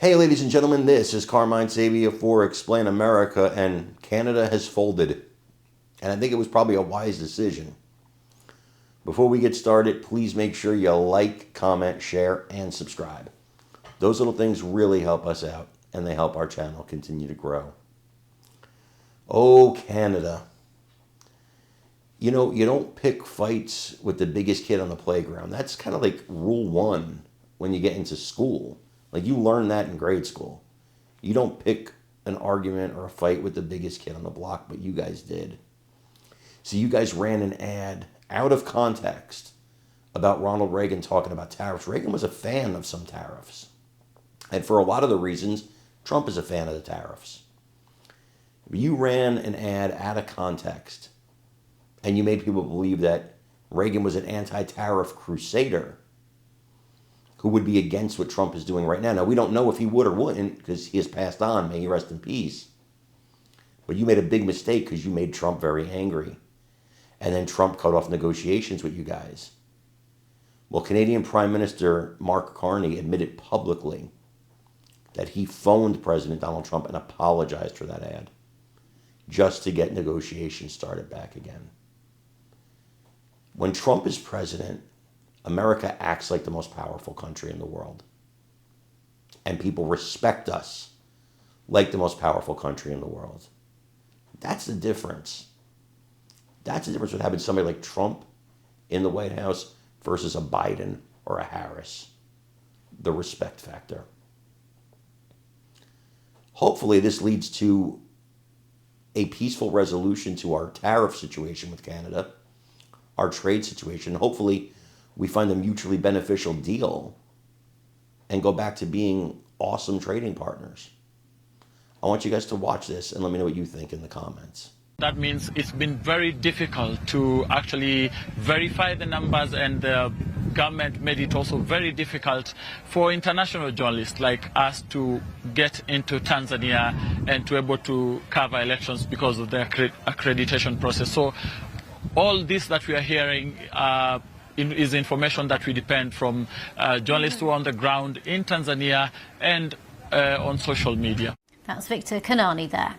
Hey, ladies and gentlemen, this is Carmine Sabia for Explain America, and Canada has folded. And I think it was probably a wise decision. Before we get started, please make sure you like, comment, share, and subscribe. Those little things really help us out, and they help our channel continue to grow. Oh, Canada. You know, you don't pick fights with the biggest kid on the playground. That's kind of like rule one when you get into school. Like, you learn that in grade school. You don't pick an argument or a fight with the biggest kid on the block, but you guys did. So you guys ran an ad out of context about Ronald Reagan talking about tariffs. Reagan was a fan of some tariffs. And for a lot of the reasons, Trump is a fan of the tariffs. You ran an ad out of context, and you made people believe that Reagan was an anti-tariff crusader who would be against what Trump is doing right now. Now, we don't know if he would or wouldn't, because he has passed on. May he rest in peace. But you made a big mistake because you made Trump very angry. And then Trump cut off negotiations with you guys. Well, Canadian Prime Minister Mark Carney admitted publicly that he phoned President Donald Trump and apologized for that ad, just to get negotiations started back again. When Trump is president, America acts like the most powerful country in the world. And people respect us like the most powerful country in the world. That's the difference. That's the difference with having somebody like Trump in the White House versus a Biden or a Harris. The respect factor. Hopefully this leads to a peaceful resolution to our tariff situation with Canada, our trade situation. Hopefully we find a mutually beneficial deal and go back to being awesome trading partners. I want you guys to watch this and let me know what you think in the comments. That means it's been very difficult to actually verify the numbers, and the government made it also very difficult for international journalists like us to get into Tanzania and to be able to cover elections because of the accreditation process. So all this that we are hearing is information that we depend from journalists who are on the ground in Tanzania and on social media. That's Victor Kanani there.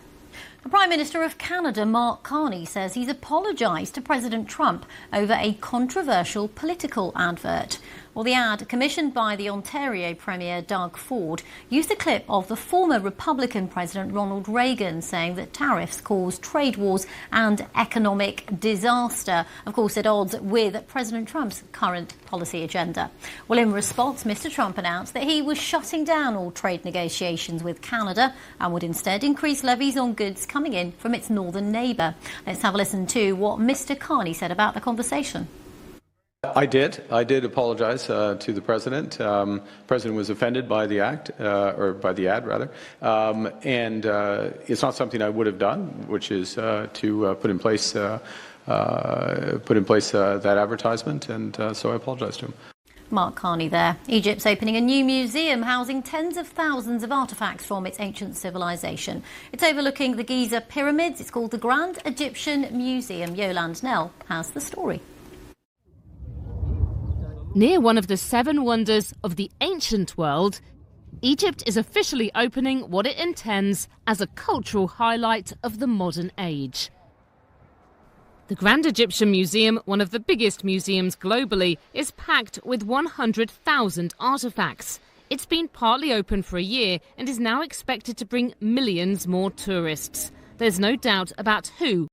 The Prime Minister of Canada, Mark Carney, says he's apologised to President Trump over a controversial political advert. Well, the ad, commissioned by the Ontario Premier Doug Ford, used a clip of the former Republican President Ronald Reagan saying that tariffs cause trade wars and economic disaster, of course at odds with President Trump's current policy agenda. Well, in response, Mr. Trump announced that he was shutting down all trade negotiations with Canada and would instead increase levies on goods coming in from its northern neighbour. Let's have a listen to what Mr. Carney said about the conversation. I did apologize to the president. The president was offended by the act, or by the ad rather, and it's not something I would have done, which is to put in place that advertisement, and so I apologize to him. Mark Carney there. Egypt's opening a new museum housing tens of thousands of artefacts from its ancient civilization. It's overlooking the Giza pyramids. It's called the Grand Egyptian Museum. Yolande Knell has the story. Near one of the seven wonders of the ancient world, Egypt is officially opening what it intends as a cultural highlight of the modern age. The Grand Egyptian Museum, one of the biggest museums globally, is packed with 100,000 artefacts. It's been partly open for a year and is now expected to bring millions more tourists. There's no doubt about who